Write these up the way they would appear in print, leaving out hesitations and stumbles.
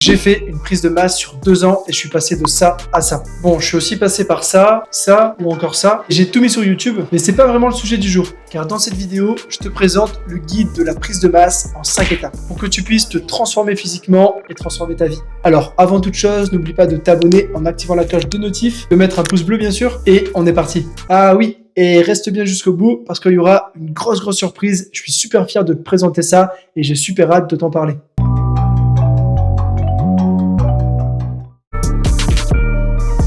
J'ai fait une prise de masse sur 2 ans et je suis passé de ça à ça. Bon, je suis aussi passé par ça, ça ou encore ça. J'ai tout mis sur YouTube, mais c'est pas vraiment le sujet du jour. Car dans cette vidéo, je te présente le guide de la prise de masse en 5 étapes pour que tu puisses te transformer physiquement et transformer ta vie. Alors, avant toute chose, n'oublie pas de t'abonner en activant la cloche de notif, de mettre un pouce bleu bien sûr, et on est parti. Ah oui, et reste bien jusqu'au bout parce qu'il y aura une grosse surprise. Je suis super fier de te présenter ça et j'ai super hâte de t'en parler.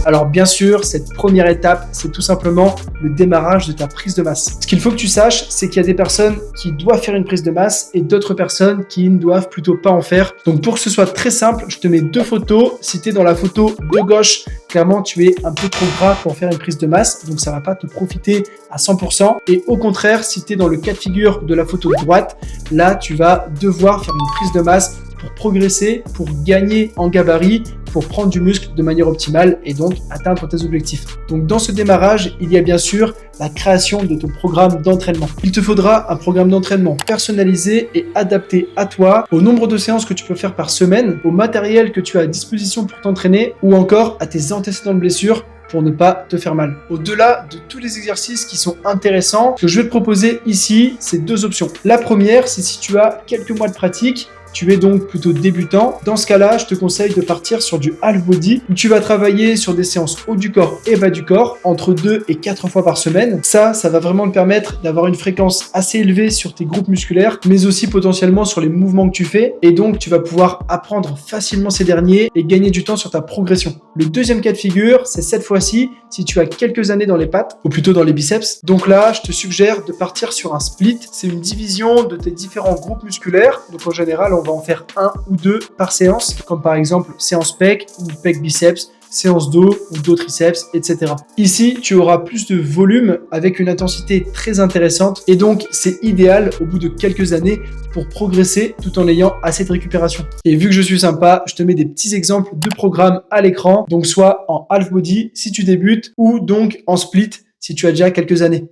Alors bien sûr, cette première étape, c'est tout simplement le démarrage de ta prise de masse. Ce qu'il faut que tu saches, c'est qu'il y a des personnes qui doivent faire une prise de masse et d'autres personnes qui ne doivent plutôt pas en faire. Donc pour que ce soit très simple, je te mets 2 photos. Si tu es dans la photo de gauche, clairement tu es un peu trop gras pour faire une prise de masse, donc ça va pas te profiter à 100%. Et au contraire, si tu es dans le cas de figure de la photo de droite, là tu vas devoir faire une prise de masse pour progresser, pour gagner en gabarit, pour prendre du muscle de manière optimale et donc atteindre tes objectifs. Donc dans ce démarrage, il y a bien sûr la création de ton programme d'entraînement. Il te faudra un programme d'entraînement personnalisé et adapté à toi, au nombre de séances que tu peux faire par semaine, au matériel que tu as à disposition pour t'entraîner ou encore à tes antécédents de blessures pour ne pas te faire mal. Au-delà de tous les exercices qui sont intéressants, ce que je vais te proposer ici, c'est 2 options. La première, c'est si tu as quelques mois de pratique, tu es donc plutôt débutant. Dans ce cas-là, je te conseille de partir sur du half body où tu vas travailler sur des séances haut du corps et bas du corps entre 2 et 4 fois par semaine. Ça va vraiment te permettre d'avoir une fréquence assez élevée sur tes groupes musculaires, mais aussi potentiellement sur les mouvements que tu fais. Et donc, tu vas pouvoir apprendre facilement ces derniers et gagner du temps sur ta progression. Le deuxième cas de figure, c'est cette fois-ci si tu as quelques années dans les pattes, ou plutôt dans les biceps. Donc là, je te suggère de partir sur un split. C'est une division de tes différents groupes musculaires. Donc en général, on va en faire 1 ou 2 par séance, comme par exemple séance pec ou pec biceps, séance dos ou dos triceps, etc. Ici, tu auras plus de volume avec une intensité très intéressante et donc c'est idéal au bout de quelques années pour progresser tout en ayant assez de récupération. Et vu que je suis sympa, je te mets des petits exemples de programmes à l'écran, donc soit en half body si tu débutes ou donc en split si tu as déjà quelques années.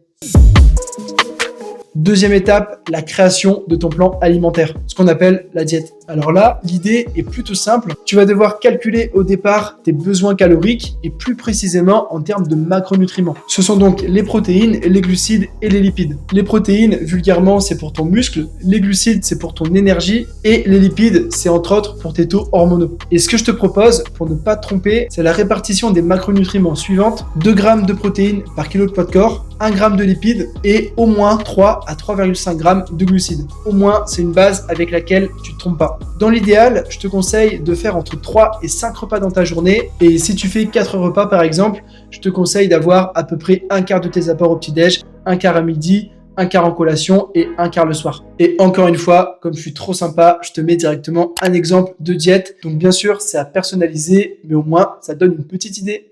Deuxième étape, la création de ton plan alimentaire, ce qu'on appelle la diète. Alors là, l'idée est plutôt simple. Tu vas devoir calculer au départ tes besoins caloriques et plus précisément en termes de macronutriments. Ce sont donc les protéines, les glucides et les lipides. Les protéines, vulgairement, c'est pour ton muscle. Les glucides, c'est pour ton énergie. Et les lipides, c'est entre autres pour tes taux hormonaux. Et ce que je te propose, pour ne pas te tromper, c'est la répartition des macronutriments suivantes. 2 grammes de protéines par kilo de poids de corps, 1 gramme de lipides et au moins 3 à 3,5 grammes de glucides. Au moins, c'est une base avec laquelle tu ne te trompes pas. Dans l'idéal, je te conseille de faire entre 3 et 5 repas dans ta journée. Et si tu fais 4 repas par exemple, je te conseille d'avoir à peu près un quart de tes apports au petit-déj, un quart à midi, un quart en collation et un quart le soir. Et encore une fois, comme je suis trop sympa, je te mets directement un exemple de diète. Donc bien sûr, c'est à personnaliser, mais au moins, ça donne une petite idée.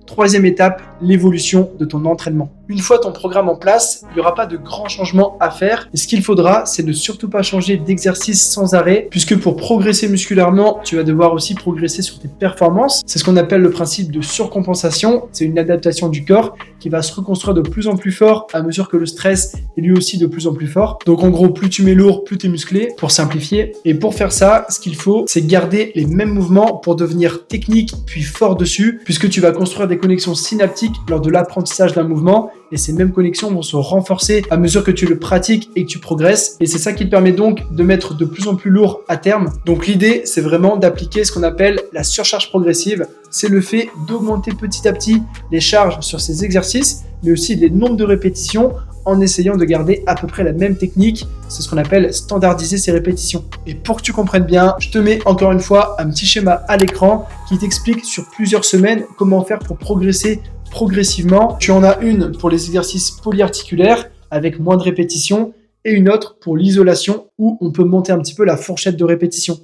Troisième étape, l'évolution de ton entraînement. Une fois ton programme en place, il n'y aura pas de grands changements à faire. Et ce qu'il faudra, c'est de surtout pas changer d'exercice sans arrêt, puisque pour progresser musculairement, tu vas devoir aussi progresser sur tes performances. C'est ce qu'on appelle le principe de surcompensation. C'est une adaptation du corps qui va se reconstruire de plus en plus fort à mesure que le stress est lui aussi de plus en plus fort. Donc en gros, plus tu mets lourd, plus tu es musclé, pour simplifier. Et pour faire ça, ce qu'il faut, c'est garder les mêmes mouvements pour devenir technique puis fort dessus, puisque tu vas construire des connexions synaptiques lors de l'apprentissage d'un mouvement et ces mêmes connexions vont se renforcer à mesure que tu le pratiques et que tu progresses et c'est ça qui te permet donc de mettre de plus en plus lourd à terme. Donc l'idée, c'est vraiment d'appliquer ce qu'on appelle la surcharge progressive. C'est le fait d'augmenter petit à petit les charges sur ces exercices mais aussi les nombres de répétitions en essayant de garder à peu près la même technique. C'est ce qu'on appelle standardiser ces répétitions. Et pour que tu comprennes bien, je te mets encore une fois un petit schéma à l'écran qui t'explique sur plusieurs semaines comment faire pour progresser progressivement. Tu en as une pour les exercices polyarticulaires avec moins de répétitions et une autre pour l'isolation où on peut monter un petit peu la fourchette de répétition.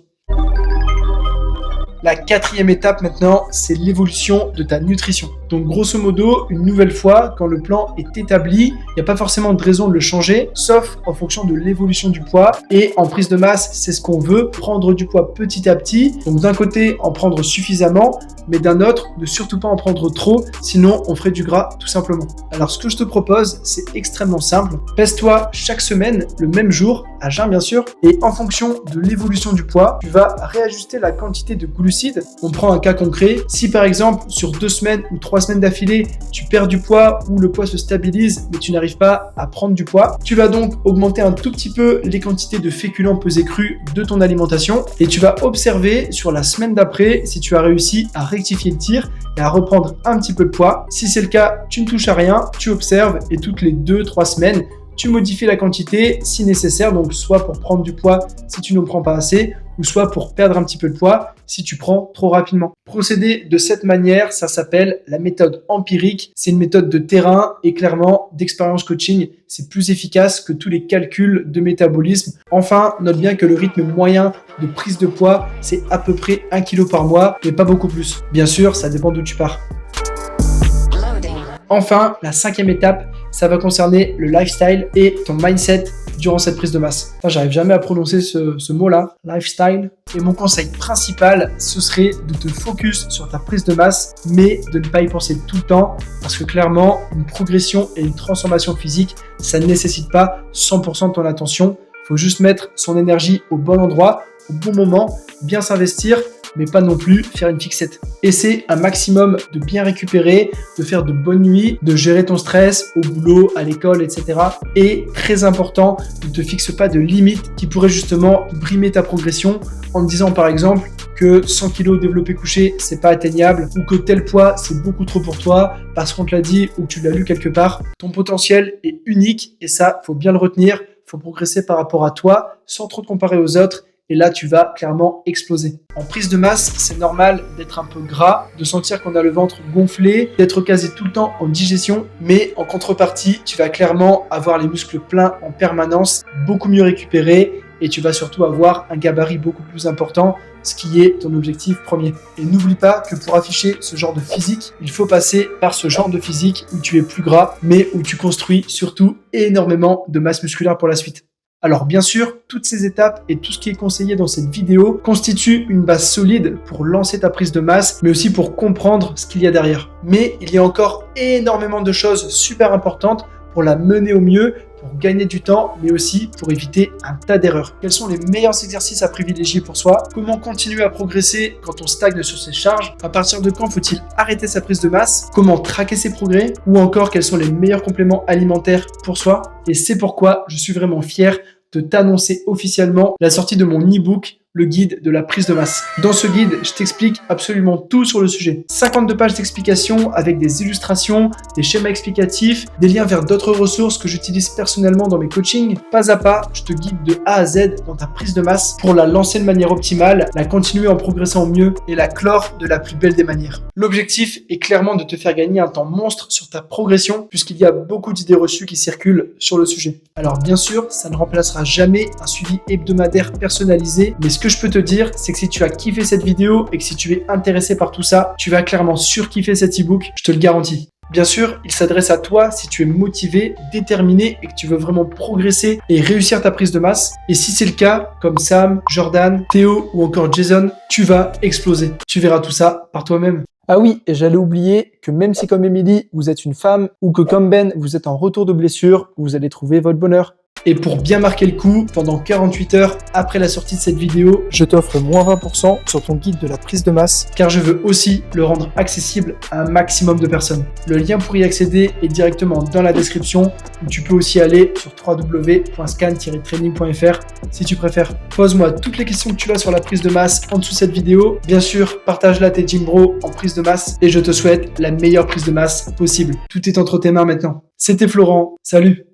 La 4e étape maintenant, c'est l'évolution de ta nutrition. Donc grosso modo, une nouvelle fois, quand le plan est établi, il n'y a pas forcément de raison de le changer, sauf en fonction de l'évolution du poids. Et en prise de masse, c'est ce qu'on veut, prendre du poids petit à petit. Donc d'un côté, en prendre suffisamment, mais d'un autre, ne surtout pas en prendre trop, sinon on ferait du gras tout simplement. Alors ce que je te propose, c'est extrêmement simple. Pèse-toi chaque semaine, le même jour, à jeun bien sûr, et en fonction de l'évolution du poids, tu vas réajuster la quantité de glucides. On prend un cas concret. Si par exemple, sur 2 semaines ou 3 semaines d'affilée, tu perds du poids ou le poids se stabilise, mais tu n'arrives pas à prendre du poids, tu vas donc augmenter un tout petit peu les quantités de féculents pesés crus de ton alimentation et tu vas observer sur la semaine d'après si tu as réussi à rectifier le tir et à reprendre un petit peu de poids. Si c'est le cas, tu ne touches à rien, tu observes et toutes les 2-3 semaines, tu modifies la quantité si nécessaire, donc soit pour prendre du poids si tu n'en prends pas assez, ou soit pour perdre un petit peu de poids si tu prends trop rapidement. Procéder de cette manière, ça s'appelle la méthode empirique. C'est une méthode de terrain et clairement d'expérience coaching. C'est plus efficace que tous les calculs de métabolisme. Enfin, note bien que le rythme moyen de prise de poids, c'est à peu près 1 kg par mois, mais pas beaucoup plus. Bien sûr, ça dépend d'où tu pars. Enfin, la 5e étape, ça va concerner le lifestyle et ton mindset durant cette prise de masse. J'arrive jamais à prononcer ce mot-là, lifestyle. Et mon conseil principal, ce serait de te focus sur ta prise de masse, mais de ne pas y penser tout le temps, parce que clairement, une progression et une transformation physique, ça ne nécessite pas 100% de ton attention. Il faut juste mettre son énergie au bon endroit, au bon moment, bien s'investir, mais pas non plus faire une fixette. Essaie un maximum de bien récupérer, de faire de bonnes nuits, de gérer ton stress au boulot, à l'école, etc. Et très important, ne te fixe pas de limites qui pourraient justement brimer ta progression en te disant par exemple que 100 kg développé couché, c'est pas atteignable ou que tel poids, c'est beaucoup trop pour toi parce qu'on te l'a dit ou que tu l'as lu quelque part. Ton potentiel est unique et ça, faut bien le retenir. Faut progresser par rapport à toi sans trop te comparer aux autres. Et là, tu vas clairement exploser. En prise de masse, c'est normal d'être un peu gras, de sentir qu'on a le ventre gonflé, d'être quasi tout le temps en digestion. Mais en contrepartie, tu vas clairement avoir les muscles pleins en permanence, beaucoup mieux récupérés. Et tu vas surtout avoir un gabarit beaucoup plus important, ce qui est ton objectif premier. Et n'oublie pas que pour afficher ce genre de physique, il faut passer par ce genre de physique où tu es plus gras, mais où tu construis surtout énormément de masse musculaire pour la suite. Alors bien sûr, toutes ces étapes et tout ce qui est conseillé dans cette vidéo constituent une base solide pour lancer ta prise de masse, mais aussi pour comprendre ce qu'il y a derrière. Mais il y a encore énormément de choses super importantes pour la mener au mieux, pour gagner du temps, mais aussi pour éviter un tas d'erreurs. Quels sont les meilleurs exercices à privilégier pour soi? Comment continuer à progresser quand on stagne sur ses charges? À partir de quand faut-il arrêter sa prise de masse? Comment traquer ses progrès? Ou encore, quels sont les meilleurs compléments alimentaires pour soi? Et c'est pourquoi je suis vraiment fier de t'annoncer officiellement la sortie de mon e-book, le guide de la prise de masse. Dans ce guide, je t'explique absolument tout sur le sujet. 52 pages d'explications avec des illustrations, des schémas explicatifs, des liens vers d'autres ressources que j'utilise personnellement dans mes coachings. Pas à pas, je te guide de A à Z dans ta prise de masse pour la lancer de manière optimale, la continuer en progressant au mieux et la clore de la plus belle des manières. L'objectif est clairement de te faire gagner un temps monstre sur ta progression puisqu'il y a beaucoup d'idées reçues qui circulent sur le sujet. Alors bien sûr, ça ne remplacera jamais un suivi hebdomadaire personnalisé, mais ce que je peux te dire, c'est que si tu as kiffé cette vidéo et que si tu es intéressé par tout ça, tu vas clairement surkiffer cet e-book, je te le garantis. Bien sûr, il s'adresse à toi si tu es motivé, déterminé et que tu veux vraiment progresser et réussir ta prise de masse. Et si c'est le cas, comme Sam, Jordan, Théo ou encore Jason, tu vas exploser. Tu verras tout ça par toi-même. Ah oui, et j'allais oublier que même si comme Émilie, vous êtes une femme ou que comme Ben, vous êtes en retour de blessure, vous allez trouver votre bonheur. Et pour bien marquer le coup, pendant 48 heures après la sortie de cette vidéo, je t'offre moins 20% sur ton guide de la prise de masse, car je veux aussi le rendre accessible à un maximum de personnes. Le lien pour y accéder est directement dans la description, ou tu peux aussi aller sur www.scan-training.fr si tu préfères. Pose-moi toutes les questions que tu as sur la prise de masse en dessous de cette vidéo. Bien sûr, partage-la à tes gym bros en prise de masse, et je te souhaite la meilleure prise de masse possible. Tout est entre tes mains maintenant. C'était Florent, salut!